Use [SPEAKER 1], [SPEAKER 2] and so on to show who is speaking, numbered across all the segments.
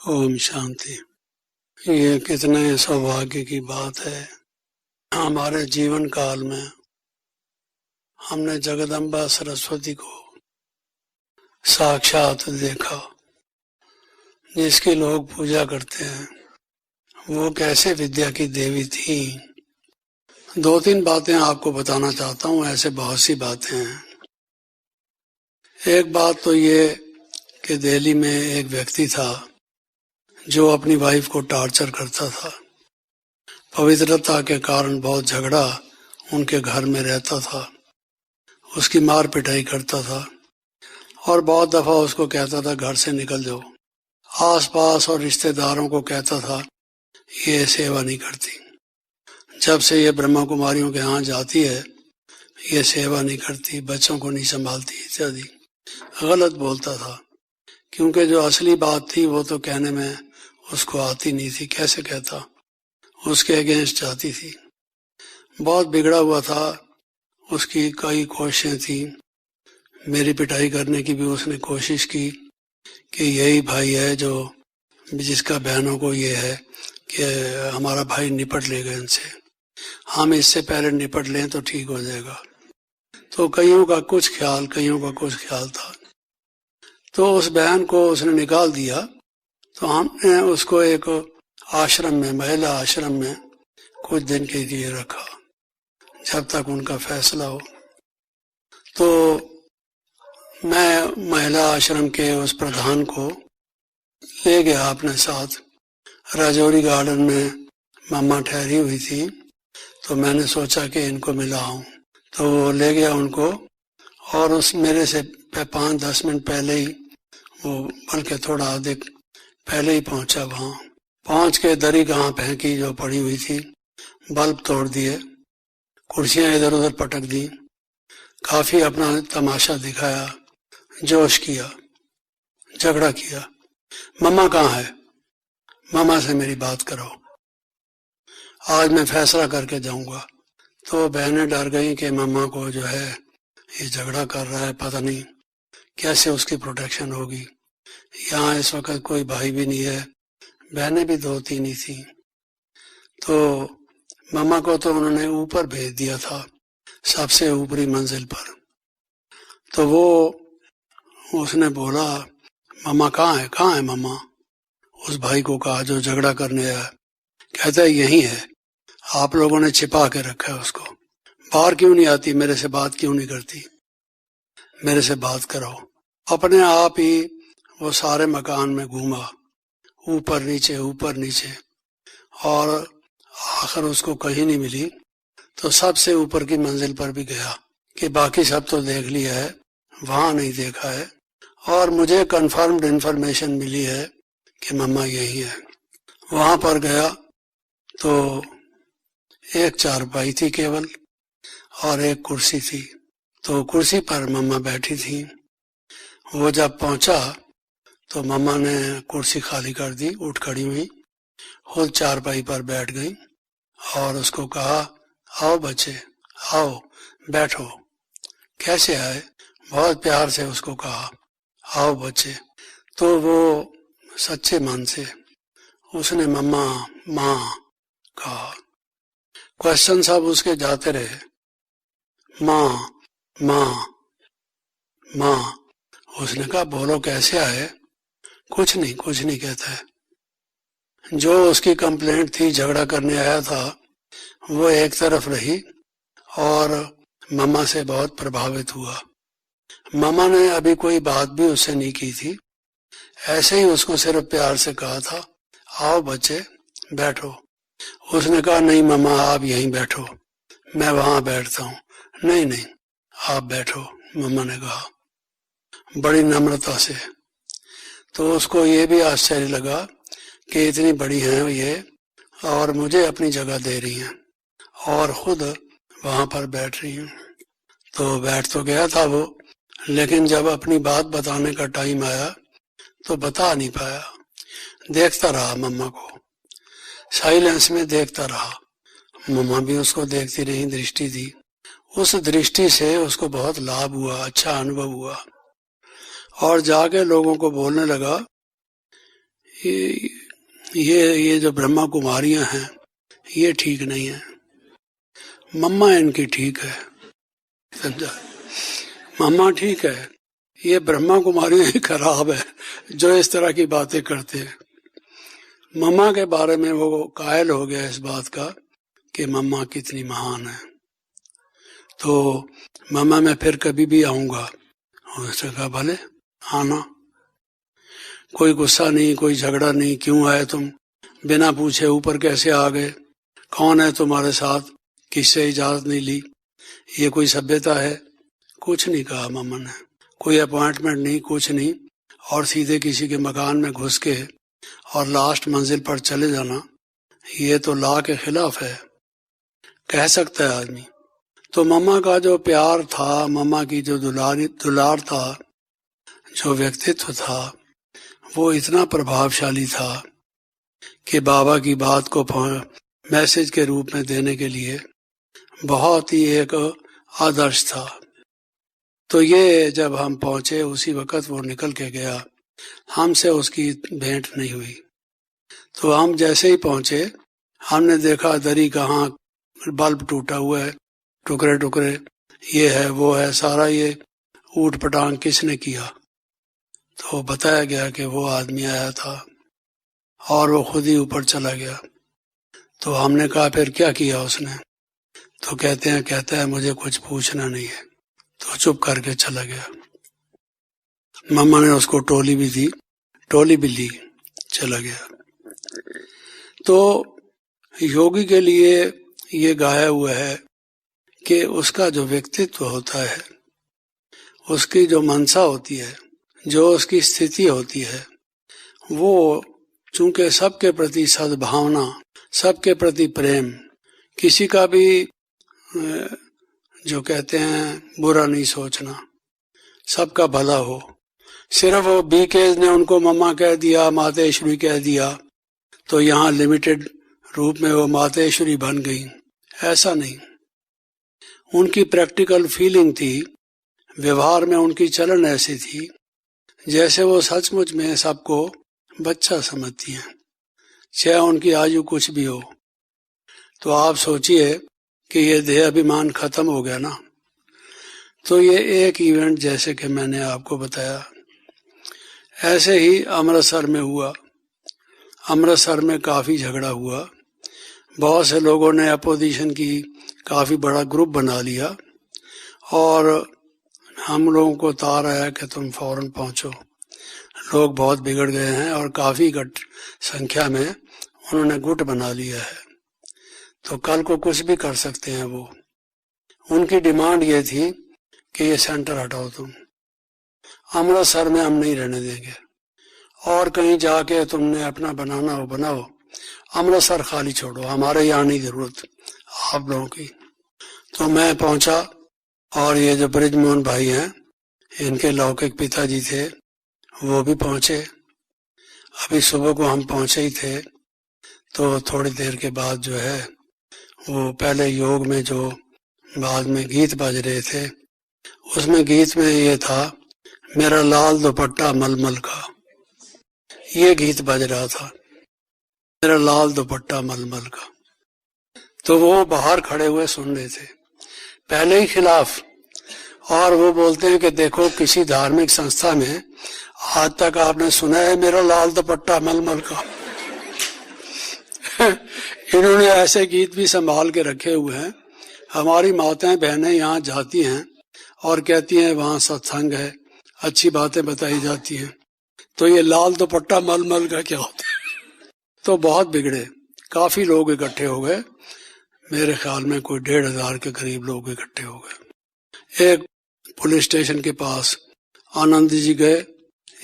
[SPEAKER 1] ओम शांति। ये कितने सौभाग्य की बात है। हमारे जीवन काल में हमने जगदम्बा सरस्वती को साक्षात देखा, जिसकी लोग पूजा करते हैं। वो कैसे विद्या की देवी थी। दो तीन बातें आपको बताना चाहता हूँ, ऐसे बहुत सी बातें हैं। एक बात तो ये कि दिल्ली में एक व्यक्ति था जो अपनी वाइफ को टॉर्चर करता था। पवित्रता के कारण बहुत झगड़ा उनके घर में रहता था, उसकी मार पिटाई करता था और बहुत दफा उसको कहता था घर से निकल जाओ। आसपास और रिश्तेदारों को कहता था ये सेवा नहीं करती, जब से ये ब्रह्मा कुमारियों के यहाँ जाती है ये सेवा नहीं करती, बच्चों को नहीं संभालती इत्यादि गलत बोलता था। क्योंकि जो असली बात थी वो तो कहने में उसको आती नहीं थी, कैसे कहता, उसके अगेंस्ट जाती थी। बहुत बिगड़ा हुआ था, उसकी कई कोशिशें थी, मेरी पिटाई करने की भी उसने कोशिश की कि यही भाई है जो जिसका बहनों को ये है कि हमारा भाई निपट लेगा इनसे, हम इससे पहले निपट लें तो ठीक हो जाएगा। तो कईयों का कुछ ख्याल, कईयों का कुछ ख्याल था। तो उस बहन को उसने निकाल दिया। तो हमने उसको एक आश्रम में, महिला आश्रम में कुछ दिन के लिए रखा जब तक उनका फैसला हो। तो मैं महिला आश्रम के उस प्रधान को ले गया अपने साथ। राजौरी गार्डन में मामा ठहरी हुई थी, तो मैंने सोचा कि इनको मिलाऊं। तो वो ले गया उनको, और उस मेरे से 5-10 मिनट पहले ही वो, बल्कि थोड़ा अधिक पहले ही पहुंचा। वहां पहुंच के दरी कहाँ फेंकी जो पड़ी हुई थी, बल्ब तोड़ दिए, कुर्सियां इधर उधर पटक दी, काफी अपना तमाशा दिखाया, जोश किया, झगड़ा किया। मम्मा कहाँ है, मामा से मेरी बात करो, आज मैं फैसला करके जाऊंगा। तो बहनें डर गई कि मम्मा को जो है ये झगड़ा कर रहा है, पता नहीं कैसे उसकी प्रोटेक्शन होगी। यहाँ इस वक्त कोई भाई भी नहीं है, बहनें भी 2-3 ही थी। तो मम्मा को तो उन्होंने ऊपर भेज दिया था, सबसे ऊपरी मंजिल पर। तो वो उसने बोला मम्मा कहाँ है, कहाँ है मम्मा। उस भाई को कहा जो झगड़ा करने आया। कहता है यही है, आप लोगों ने छिपा के रखा है उसको, बाहर क्यों नहीं आती, मेरे से बात क्यों नहीं करती, मेरे से बात कराओ। अपने आप ही वो सारे मकान में घूमा, ऊपर नीचे ऊपर नीचे, और आखिर उसको कहीं नहीं मिली। तो सबसे ऊपर की मंजिल पर भी गया कि बाकी सब तो देख लिया है, वहां नहीं देखा है, और मुझे कंफर्म्ड इंफॉर्मेशन मिली है कि मम्मा यही है। वहां पर गया तो एक चारपाई थी केवल और एक कुर्सी थी। तो कुर्सी पर मम्मा बैठी थी। वो जब पहुंचा तो मम्मा ने कुर्सी खाली कर दी, उठ खड़ी हुई, खुद चारपाई पर बैठ गई और उसको कहा आओ बच्चे, आओ बैठो। कैसे आए, बहुत प्यार से उसको कहा आओ बच्चे। तो वो सच्चे मन से उसने मम्मा माँ कहा। क्वेश्चन सब उसके जाते रहे, माँ माँ माँ। उसने कहा बोलो कैसे आए। कुछ नहीं कहता है। जो उसकी कंप्लेंट थी, झगड़ा करने आया था, वो एक तरफ रही और मम्मा से बहुत प्रभावित हुआ। मम्मा ने अभी कोई बात भी उससे नहीं की थी, ऐसे ही उसको सिर्फ प्यार से कहा था आओ बच्चे बैठो। उसने कहा नहीं मम्मा आप यहीं बैठो, मैं वहां बैठता हूँ। नहीं आप बैठो, मम्मा ने कहा बड़ी नम्रता से। तो उसको ये भी आश्चर्य लगा कि इतनी बड़ी हैं ये और मुझे अपनी जगह दे रही हैं और खुद वहां पर बैठ रही हैं। तो बैठ तो गया था वो, लेकिन जब अपनी बात बताने का टाइम आया तो बता नहीं पाया। देखता रहा मम्मा को, साइलेंस में देखता रहा। मम्मा भी उसको देखती रही, दृष्टि दी। उस दृष्टि से उसको बहुत लाभ हुआ, अच्छा अनुभव हुआ, और जाके लोगों को बोलने लगा ये जो ब्रह्मा कुमारियां हैं ये ठीक नहीं है, मम्मा इनकी ठीक है, समझा? मम्मा ठीक है, ये ब्रह्मा कुमारियां ही खराब है जो इस तरह की बातें करते हैं। मम्मा के बारे में वो कायल हो गया इस बात का कि मम्मा कितनी महान है। तो मम्मा मैं फिर कभी भी आऊंगा। उसने कहा भले आना, कोई गुस्सा नहीं, कोई झगड़ा नहीं, क्यों आए तुम, बिना पूछे ऊपर कैसे आ गए, कौन है तुम्हारे साथ, किससे इजाजत नहीं ली, ये कोई सभ्यता है? कुछ नहीं कहा मम्मा ने, कोई अपॉइंटमेंट नहीं, कुछ नहीं, और सीधे किसी के मकान में घुस के और लास्ट मंजिल पर चले जाना, ये तो लॉ के खिलाफ है, कह सकता है आदमी। तो मम्मा का जो प्यार था, मम्मा की जो दुलार था, जो व्यक्तित्व था, वो इतना प्रभावशाली था कि बाबा की बात को मैसेज के रूप में देने के लिए बहुत ही एक आदर्श था। तो ये जब हम पहुंचे उसी वक्त वो निकल के गया, हमसे उसकी भेंट नहीं हुई। तो हम जैसे ही पहुंचे हमने देखा दरी कहाँ, बल्ब टूटा हुआ है, टुकड़े टुकड़े, ये है वो है, सारा ये ऊट पटांग किसने किया? तो बताया गया कि वो आदमी आया था और वो खुद ही ऊपर चला गया। तो हमने कहा फिर क्या किया उसने? तो कहता है मुझे कुछ पूछना नहीं है, तो चुप करके चला गया। मम्मा ने उसको टोली भी दी, टोली भी ली, चला गया। तो योगी के लिए ये गाया हुआ है कि उसका जो व्यक्तित्व होता है, उसकी जो मनसा होती है, जो उसकी स्थिति होती है, वो चूंकि सबके प्रति सद्भावना, सबके प्रति प्रेम, किसी का भी जो कहते हैं बुरा नहीं सोचना, सबका भला हो। सिर्फ वो बीकेज ने उनको मम्मा कह दिया, मातेश्वरी कह दिया, तो यहाँ लिमिटेड रूप में वो मातेश्वरी बन गई, ऐसा नहीं। उनकी प्रैक्टिकल फीलिंग थी, व्यवहार में उनकी चलन ऐसी थी जैसे वो सचमुच में सबको बच्चा समझती हैं, चाहे उनकी आयु कुछ भी हो। तो आप सोचिए कि ये देह अभिमान खत्म हो गया ना। तो ये एक इवेंट जैसे कि मैंने आपको बताया, ऐसे ही अमृतसर में हुआ। अमृतसर में काफी झगड़ा हुआ, बहुत से लोगों ने अपोजिशन की काफी बड़ा ग्रुप बना लिया और हम लोगों को तार आया कि तुम फौरन पहुंचो, लोग बहुत बिगड़ गए हैं और काफी संख्या में उन्होंने गुट बना लिया है, तो कल को कुछ भी कर सकते हैं वो। उनकी डिमांड ये थी कि ये सेंटर हटाओ तुम, अमृतसर में हम नहीं रहने देंगे, और कहीं जाके तुमने अपना बनाना हो बनाओ, अमृतसर खाली छोड़ो, हमारे यहाँ नहीं जरूरत आप लोगों की। तो मैं पहुंचा और ये जो ब्रिजमोहन भाई हैं, इनके लौकिक पिताजी थे, वो भी पहुंचे। अभी सुबह को हम पहुंचे ही थे, तो थोड़ी देर के बाद जो है वो पहले योग में जो बाद में गीत बज रहे थे, उसमें गीत में ये था, मेरा लाल दुपट्टा मलमल का, ये गीत बज रहा था, मेरा लाल दुपट्टा मलमल का। तो वो बाहर खड़े हुए सुन रहे थे, पहले ही खिलाफ, और वो बोलते हैं कि देखो किसी धार्मिक संस्था में आज तक आपने सुना है मेरा लाल दुपट्टा मलमल का? इन्होंने ऐसे गीत भी संभाल के रखे हुए हैं। हमारी माताएं बहनें यहाँ जाती हैं और कहती हैं वहाँ सत्संग है, अच्छी बातें बताई जाती हैं, तो ये लाल दुपट्टा मलमल का क्या होता है? तो बहुत बिगड़े, काफी लोग इकट्ठे हो गए, मेरे ख्याल में कोई 1500 के करीब लोग इकट्ठे हो गए। एक पुलिस स्टेशन के पास आनंद जी गए,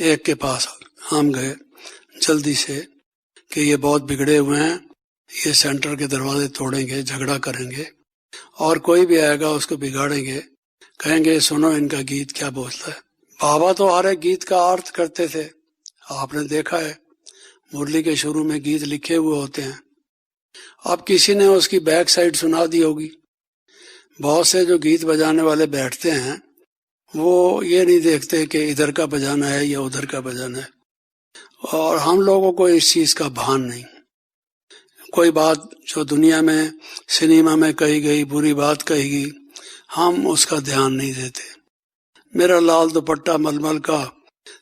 [SPEAKER 1] एक के पास हम गए जल्दी से कि ये बहुत बिगड़े हुए हैं, ये सेंटर के दरवाजे तोड़ेंगे, झगड़ा करेंगे, और कोई भी आएगा उसको बिगाड़ेंगे, कहेंगे सुनो इनका गीत क्या बोलता है। बाबा तो हर एक गीत का अर्थ करते थे, आपने देखा है मुरली के शुरू में गीत लिखे हुए होते हैं। अब किसी ने उसकी बैक साइड सुना दी होगी। बहुत से जो गीत बजाने वाले बैठते हैं वो ये नहीं देखते कि इधर का बजाना है या उधर का बजाना है, और हम लोगों को इस चीज का भान नहीं। कोई बात जो दुनिया में सिनेमा में कही गई, बुरी बात कही गई, हम उसका ध्यान नहीं देते। मेरा लाल दुपट्टा मलमल का,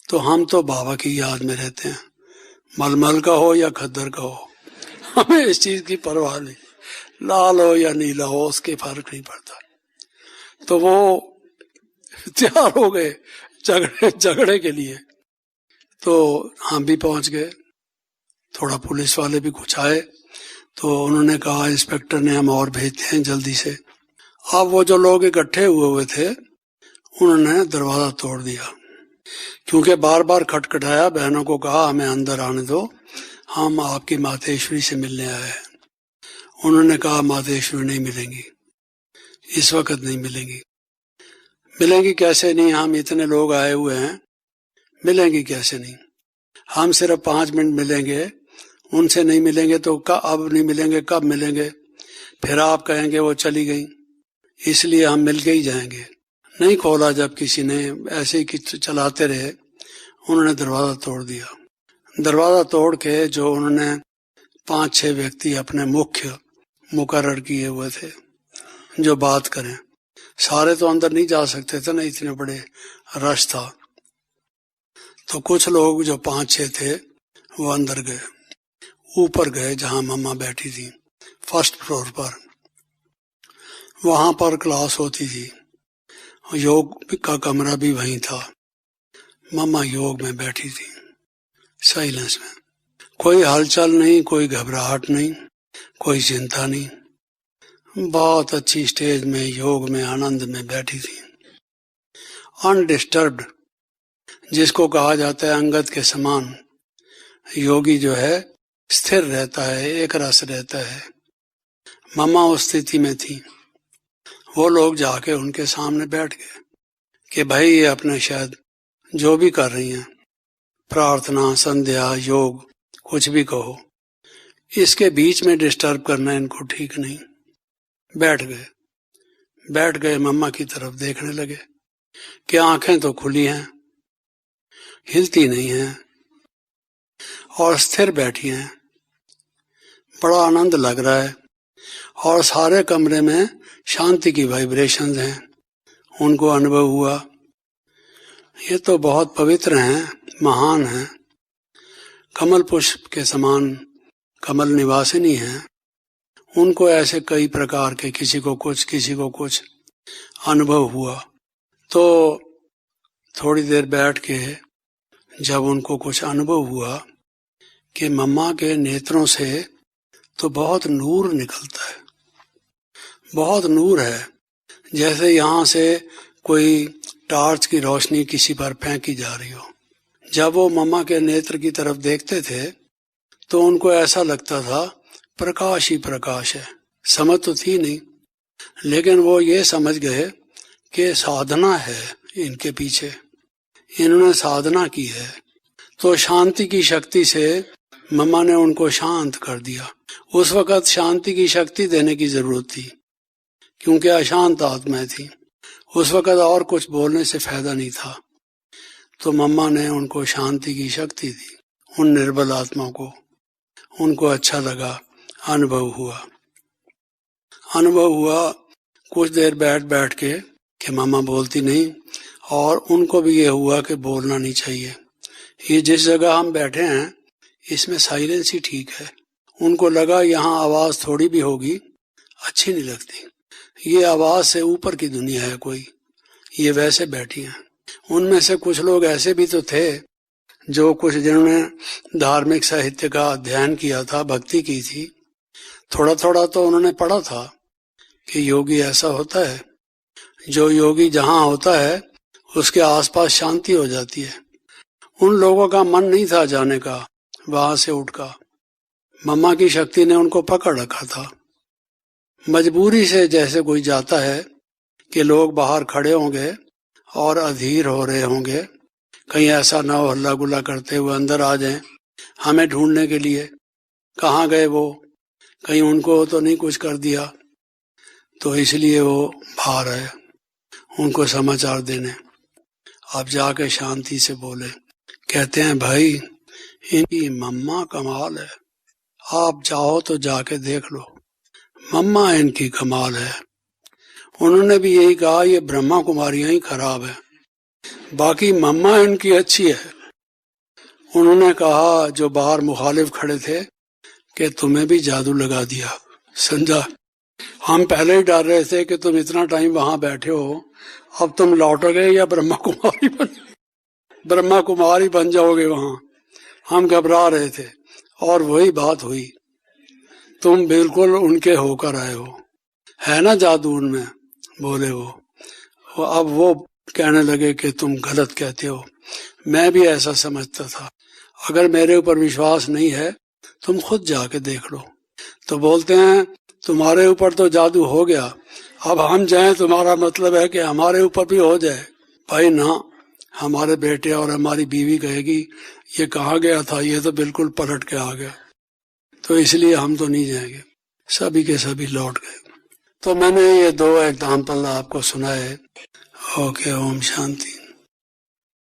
[SPEAKER 1] तो हम तो बाबा की याद में रहते हैं, मलमल का हो या खद्दर का हो, हमें इस चीज की परवाह नहीं, लाल हो या नीला हो उसके फर्क नहीं पड़ता। तो वो तैयार हो गए झगड़े के लिए। तो हम भी पहुंच गए, थोड़ा पुलिस वाले भी कुछ आए, तो उन्होंने कहा इंस्पेक्टर ने हम और भेजते हैं जल्दी से। अब वो जो लोग इकट्ठे हुए थे उन्होंने दरवाजा तोड़ दिया, क्योंकि बार बार खटखटाया, बहनों को कहा हमें अंदर आने दो, हम आपकी मातेश्वरी से मिलने आए हैं। उन्होंने कहा मातेश्वरी नहीं मिलेंगी, इस वक्त नहीं मिलेंगी। मिलेंगी कैसे नहीं, हम इतने लोग आए हुए हैं, मिलेंगी कैसे नहीं, हम सिर्फ 5 मिनट मिलेंगे, उनसे नहीं मिलेंगे तो अब नहीं मिलेंगे, कब मिलेंगे, फिर आप कहेंगे वो चली गई, इसलिए हम मिल के ही जाएंगे। नहीं खोला, जब किसी ने ऐसे ही चलाते रहे, उन्होंने दरवाजा तोड़ दिया। दरवाजा तोड़ के जो उन्होंने 5-6 व्यक्ति अपने मुख्य मुकर्रर किए हुए थे जो बात करें, सारे तो अंदर नहीं जा सकते थे ना, इतने बड़े रश था। तो कुछ लोग जो 5-6 थे वो अंदर गए, ऊपर गए जहां मम्मा बैठी थी, फर्स्ट फ्लोर पर। वहां पर क्लास होती थी, योग का कमरा भी वहीं था। मम्मा योग में बैठी थी, साइलेंस में, कोई हलचल नहीं, कोई घबराहट नहीं, कोई चिंता नहीं, बहुत अच्छी स्टेज में योग में आनंद में बैठी थी, अनडिस्टर्ब्ड, जिसको कहा जाता है अंगद के समान। योगी जो है स्थिर रहता है, एक रस रहता है। मम्मा उस स्थिति में थी। वो लोग जाके उनके सामने बैठ गए कि भाई ये अपने शायद जो भी कर रही हैं, प्रार्थना, संध्या, योग, कुछ भी कहो, इसके बीच में डिस्टर्ब करना इनको ठीक नहीं। बैठ गए मम्मा की तरफ देखने लगे कि आंखें तो खुली हैं, हिलती नहीं हैं और स्थिर बैठी हैं। बड़ा आनंद लग रहा है और सारे कमरे में शांति की वाइब्रेशंस हैं, उनको अनुभव हुआ। ये तो बहुत पवित्र हैं, महान हैं, कमल पुष्प के समान कमल निवासिनी हैं। उनको ऐसे कई प्रकार के, किसी को कुछ अनुभव हुआ। तो थोड़ी देर बैठ के जब उनको कुछ अनुभव हुआ कि मम्मा के नेत्रों से तो बहुत नूर निकलता है, बहुत नूर है, जैसे यहाँ से कोई टार्च की रोशनी किसी पर फेंकी जा रही हो। जब वो मम्मा के नेत्र की तरफ देखते थे तो उनको ऐसा लगता था प्रकाश ही प्रकाश है। समझ तो थी नहीं, लेकिन वो ये समझ गए कि साधना है इनके पीछे, इन्होंने साधना की है। तो शांति की शक्ति से मम्मा ने उनको शांत कर दिया। उस वक्त शांति की शक्ति देने की जरूरत थी, क्योंकि अशांत आत्माएं थी। उस वक्त और कुछ बोलने से फायदा नहीं था। तो मम्मा ने उनको शांति की शक्ति दी, उन निर्बल आत्माओं को। उनको अच्छा लगा, अनुभव हुआ कुछ देर बैठ के कि मम्मा बोलती नहीं, और उनको भी ये हुआ कि बोलना नहीं चाहिए। ये जिस जगह हम बैठे हैं इसमें साइलेंस ही ठीक है। उनको लगा यहाँ आवाज थोड़ी भी होगी, अच्छी नहीं लगती, ये आवाज से ऊपर की दुनिया है कोई, ये वैसे बैठी हैं। उनमें से कुछ लोग ऐसे भी तो थे जो कुछ जिन्होंने धार्मिक साहित्य का अध्ययन किया था, भक्ति की थी, थोड़ा थोड़ा तो उन्होंने पढ़ा था कि योगी ऐसा होता है, जो योगी जहाँ होता है उसके आसपास शांति हो जाती है। उन लोगों का मन नहीं था जाने का वहां से उठ का। मम्मा की शक्ति ने उनको पकड़ रखा था। मजबूरी से जैसे कोई जाता है कि लोग बाहर खड़े होंगे और अधीर हो रहे होंगे, कहीं ऐसा ना हो हल्ला गुल्ला करते हुए अंदर आ जाएं हमें ढूंढने के लिए, कहाँ गए वो, कहीं उनको तो नहीं कुछ कर दिया, तो इसलिए वो बाहर आए उनको समाचार देने। आप जाके शांति से बोले, कहते हैं भाई इनकी मम्मा कमाल है, आप चाहो तो जाके देख लो, मम्मा इनकी कमाल है। उन्होंने भी यही कहा ये ब्रह्मा कुमारियां ही खराब है, बाकी मम्मा इनकी अच्छी है। उन्होंने कहा जो बाहर मुखालिफ खड़े थे कि तुम्हें भी जादू लगा दिया, समझा। हम पहले ही डर रहे थे कि तुम इतना टाइम वहां बैठे हो, अब तुम लौटोगे या ब्रह्मा कुमारी बन जाओगे वहां। हम घबरा रहे थे और वही बात हुई, तुम बिल्कुल उनके होकर आए हो, है ना जादू उनमें, बोले वो। अब वो कहने लगे कि तुम गलत कहते हो, मैं भी ऐसा समझता था, अगर मेरे ऊपर विश्वास नहीं है तुम खुद जाके देख लो। तो बोलते हैं तुम्हारे ऊपर तो जादू हो गया, अब हम जाएं तुम्हारा मतलब है कि हमारे ऊपर भी हो जाए। भाई ना, हमारे बेटे और हमारी बीवी कहेगी ये कहाँ गया था, ये तो बिल्कुल पलट के आ गया, तो इसलिए हम तो नहीं जाएंगे। सभी के सभी लौट गए। तो मैंने ये 2 एग्जाम्पल आपको सुनाए। ओके, ओम शांति।